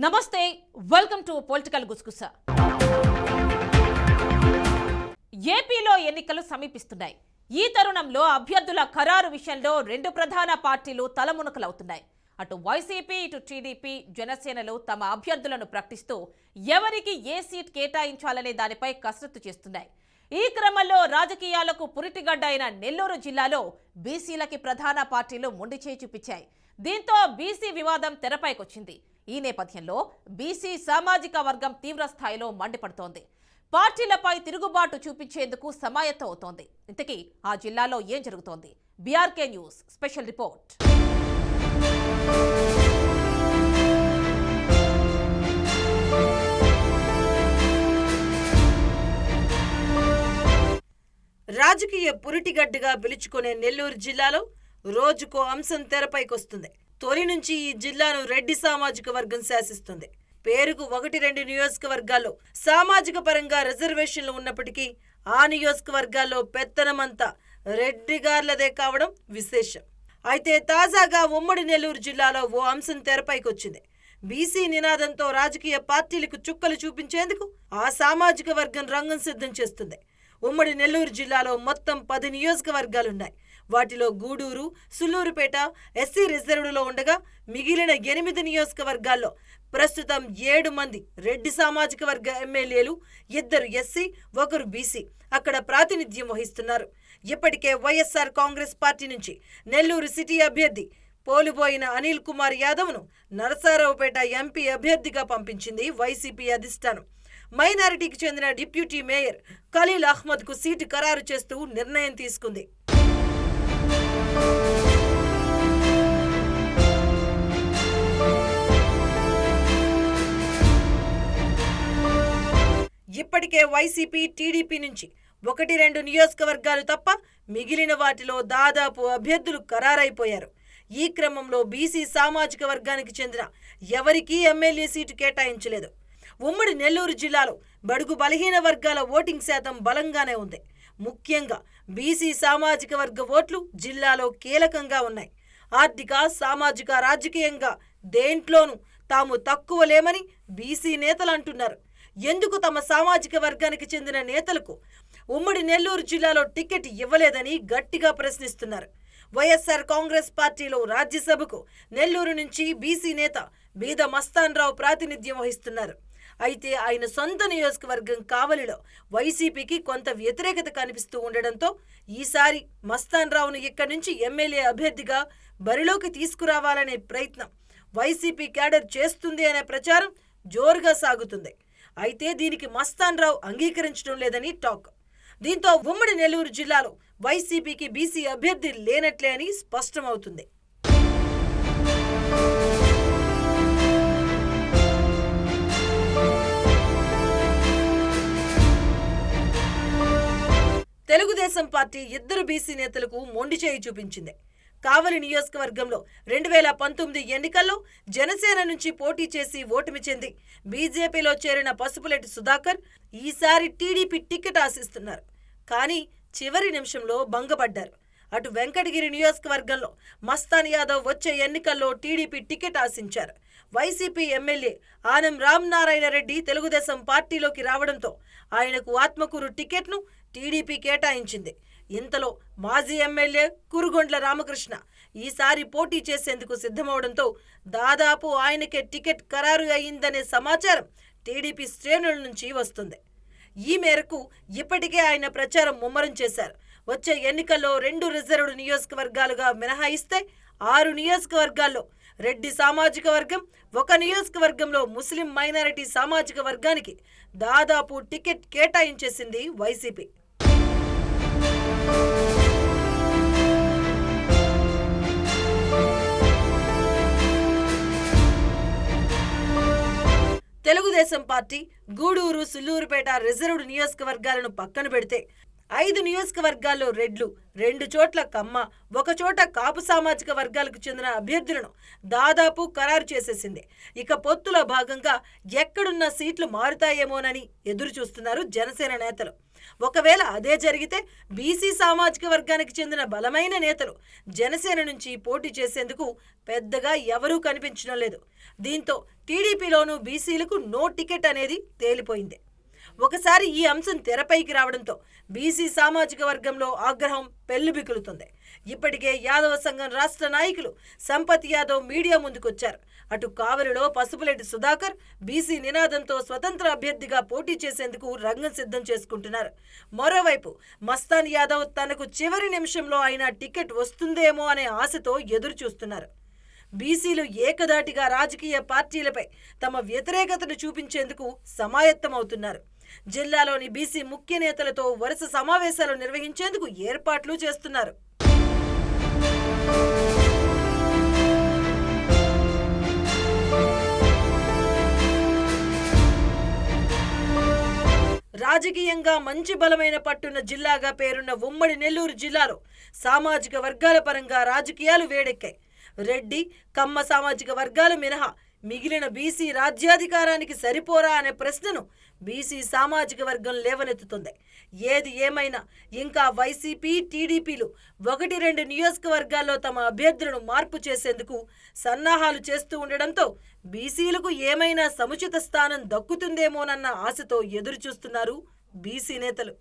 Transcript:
నమస్తే welcome to political గుసగుస. ఏపీలో ఎన్నికలు సమీపిస్తున్నాయి. ఈ తరుణంలో అభ్యర్థుల ఖరారు విషయంలో రెండు ప్రధాన పార్టీలు తలమునకలవుతున్నాయి. అటు వైసీపీ ఇటు టీడీపీ జనసేనలు తమ అభ్యర్థులను ప్రకటిస్తూ ఎవరికి ఏ సీట్ కేటాయించాలనే దానిపై కసరత్తు చేస్తున్నాయి. ఈ క్రమంలో రాజకీయాలకు పురిటిగడ్డ అయిన నెల్లూరు జిల్లాలో బీసీలకి ప్రధాన పార్టీలు మొండిచేయి చూపించాయి. దీంతో బీసీ వివాదం తెరపైకొచ్చింది. ఈ నేపథ్యంలో బీసీ సామాజిక వర్గం తీవ్ర స్థాయిలో మండిపడుతోంది. పార్టీలపై తిరుగుబాటు చూపించేందుకు సమాయత్తం అవుతోంది. ఇంతకీ ఆ జిల్లాలో ఏం జరుగుతోంది? BRK news special report. రాజకీయ పురిటిగడ్డగా పిలుచుకునే నెల్లూరు జిల్లాలో రోజుకో అంశం తెరపైకొస్తుంది. తొలి నుంచి ఈ జిల్లాను రెడ్డి సామాజిక వర్గం శాసిస్తుంది. పేరుకు 1-2 నియోజకవర్గాల్లో సామాజిక పరంగా రిజర్వేషన్లు ఉన్నప్పటికీ ఆ నియోజకవర్గాల్లో పెత్తనమంతా రెడ్డిగార్లదే కావడం విశేషం. అయితే తాజాగా ఉమ్మడి నెల్లూరు జిల్లాలో ఓ అంశం తెరపైకొచ్చింది. బీసీ నినాదంతో రాజకీయ పార్టీలకు చుక్కలు చూపించేందుకు ఆ సామాజిక వర్గం రంగం సిద్ధం చేస్తుంది. ఉమ్మడి నెల్లూరు జిల్లాలో మొత్తం 10 నియోజకవర్గాలున్నాయి. వాటిలో గూడూరు, సుళ్లూరుపేట ఎస్సీ రిజర్వ్డ్లో ఉండగా మిగిలిన 8 నియోజకవర్గాల్లో ప్రస్తుతం 7 మంది రెడ్డి సామాజిక వర్గ ఎమ్మెల్యేలు, 2 ఎస్సీ, 1 బీసీ అక్కడ ప్రాతినిధ్యం వహిస్తున్నారు. ఇప్పటికే వైఎస్ఆర్ కాంగ్రెస్ పార్టీ నుంచి నెల్లూరు సిటీ అభ్యర్థి పోలుబోయిన అనిల్ కుమార్ యాదవ్ను నరసరావుపేట ఎంపీ అభ్యర్థిగా పంపించింది వైసీపీ అధిష్టానం. మైనారిటీకి చెందిన డిప్యూటీ మేయర్ ఖలీల్ అహ్మద్కు సీటు ఖరారు చేస్తూ నిర్ణయం తీసుకుంది. ఇప్పటికే వైసీపీ, టీడీపీ నుంచి 1-2 నియోజకవర్గాలు తప్ప మిగిలిన వాటిలో దాదాపు అభ్యర్థులు ఖరారైపోయారు. ఈ క్రమంలో బీసీ సామాజిక వర్గానికి చెందిన ఎవరికీ ఎమ్మెల్యే సీటు కేటాయించలేదు. ఉమ్మడి నెల్లూరు జిల్లాలో బడుగు బలహీన వర్గాల ఓటింగ్ శాతం బలంగానే ఉంది. ముఖ్యంగా బీసీ సామాజిక వర్గ ఓట్లు జిల్లాలో కీలకంగా ఉన్నాయి. ఆర్థిక, సామాజిక, రాజకీయంగా దేంట్లోనూ తాము తక్కువ లేమని బీసీ నేతలు అంటున్నారు. ఎందుకు తమ సామాజిక వర్గానికి చెందిన నేతలకు ఉమ్మడి నెల్లూరు జిల్లాలో టికెట్ ఇవ్వలేదని గట్టిగా ప్రశ్నిస్తున్నారు. వైఎస్ఆర్ కాంగ్రెస్ పార్టీలో రాజ్యసభకు నెల్లూరు నుంచి బీసీ నేత బీద మస్తాన్ రావు ప్రాతినిధ్యం వహిస్తున్నారు. అయితే ఆయన సొంత నియోజకవర్గం కావలిలో వైసీపీకి కొంత వ్యతిరేకత కనిపిస్తూ ఉండడంతో ఈసారి మస్తాన్ రావును ఇక్కడి నుంచి ఎమ్మెల్యే అభ్యర్థిగా బరిలోకి తీసుకురావాలనే ప్రయత్నం వైసీపీ క్యాడర్ చేస్తుంది అనే ప్రచారం జోరుగా సాగుతుంది. అయితే దీనికి మస్తాన్ రావు అంగీకరించడం లేదని టాక్. దీంతో ఉమ్మడి నెల్లూరు జిల్లాలో వైసీపీకి బీసీ అభ్యర్థి లేనట్లే అని స్పష్టమవుతుంది. తెలుగుదేశం పార్టీ 2 బీసీ నేతలకు మొండి చేయి చూపించింది. కావలి నియోజకవర్గంలో 2019 ఎన్నికల్లో జనసేన నుంచి పోటీ చేసి ఓటమి చెంది బీజేపీలో చేరిన పసుపులెట్టి సుధాకర్ ఈసారి టీడీపీ టికెట్ ఆశిస్తున్నారు. కానీ చివరి నిమిషంలో భంగపడ్డారు. అటు వెంకటగిరి నియోజకవర్గంలో మస్తాన్ యాదవ్ వచ్చే ఎన్నికల్లో టీడీపీ టికెట్ ఆశించారు. వైసీపీ ఎమ్మెల్యే ఆనం రామనారాయణ రెడ్డి తెలుగుదేశం పార్టీలోకి రావడంతో ఆయనకు ఆత్మకూరు టికెట్ను టీడీపీ కేటాయించింది. ఇంతలో మాజీ ఎమ్మెల్యే కురుగొండ్ల రామకృష్ణ ఈసారి పోటీ చేసేందుకు సిద్ధమవడంతో దాదాపు ఆయనకే టికెట్ ఖరారు అయిందనే సమాచారం టీడీపీ శ్రేణుల నుంచి వస్తుంది. ఈ మేరకు ఇప్పటికే ఆయన ప్రచారం ముమ్మరం చేశారు. వచ్చే ఎన్నికల్లో 2 రిజర్వ్డ్ నియోజకవర్గాలుగా మినహాయిస్తే 6 నియోజకవర్గాల్లో రెడ్డి సామాజిక వర్గం, 1 నియోజకవర్గంలో ముస్లిం మైనారిటీ సామాజిక వర్గానికి దాదాపు టికెట్ కేటాయించేసింది వైసీపీ. తెలుగుదేశం పార్టీ గూడూరు, సుళ్లూరుపేట రిజర్వ్డ్ నియోజకవర్గాలను పక్కన పెడితే 5 నియోజకవర్గాల్లో రెడ్లు, 2 చోట్ల కమ్మ, 1 చోట కాపు సామాజిక వర్గాలకు చెందిన అభ్యర్థులను దాదాపు ఖరారు చేసేసింది. ఇక పొత్తులో భాగంగా ఎక్కడున్న సీట్లు మారుతాయేమోనని ఎదురు చూస్తున్నారు జనసేన నేతలు. ఒకవేళ అదే జరిగితే బీసీ సామాజిక వర్గానికి చెందిన బలమైన నేతలు జనసేన నుంచి పోటీ చేసేందుకు పెద్దగా ఎవరూ కనిపించడం లేదు. దీంతో టీడీపీలోనూ బీసీలకు నో టికెట్ అనేది తేలిపోయింది. ఒకసారి ఈ అంశం తెరపైకి రావడంతో బీసీ సామాజిక వర్గంలో ఆగ్రహం పెల్లుబికులుతుంది. ఇప్పటికే యాదవ సంఘం రాష్ట్ర నాయకులు సంపత్ యాదవ్ మీడియా ముందుకొచ్చారు. అటు కావలిలో పసుపులేటి సుధాకర్ బీసీ నినాదంతో స్వతంత్ర అభ్యర్థిగా పోటీ చేసేందుకు రంగం సిద్ధం చేసుకుంటున్నారు. మరోవైపు మస్తాన్ యాదవ్ తనకు చివరి నిమిషంలో అయినా టికెట్ వస్తుందేమో అనే ఆశతో ఎదురు చూస్తున్నారు. బీసీలు ఏకదాటిగా రాజకీయ పార్టీలపై తమ వ్యతిరేకతను చూపించేందుకు సమాయత్తమవుతున్నారు. జిల్లాలోని బీసీ ముఖ్య నేతలతో వరుస సమావేశాలు నిర్వహించేందుకు ఏర్పాట్లు చేస్తున్నారు. రాజకీయంగా మంచి బలమైన పట్టున్న జిల్లాగా పేరున్న ఉమ్మడి నెల్లూరు జిల్లాలో సామాజిక వర్గాల పరంగా రాజకీయాలు వేడెక్కాయి. రెడ్డి, కమ్మ సామాజిక వర్గాలు మినహా మిగిలిన బీసీ రాజ్యాధికారానికి సరిపోరా అనే ప్రశ్నను బీసీ సామాజిక వర్గం లేవనెత్తుతుంది. ఏది ఏమైనా ఇంకా వైసీపీ, టీడీపీలు 1-2 నియోజకవర్గాల్లో తమ అభ్యర్థులను మార్పు చేసేందుకు సన్నాహాలు చేస్తూ ఉండడంతో బీసీలకు ఏమైనా సముచిత స్థానం దక్కుతుందేమోనన్న ఆశతో ఎదురు చూస్తున్నారు బీసీ నేతలు.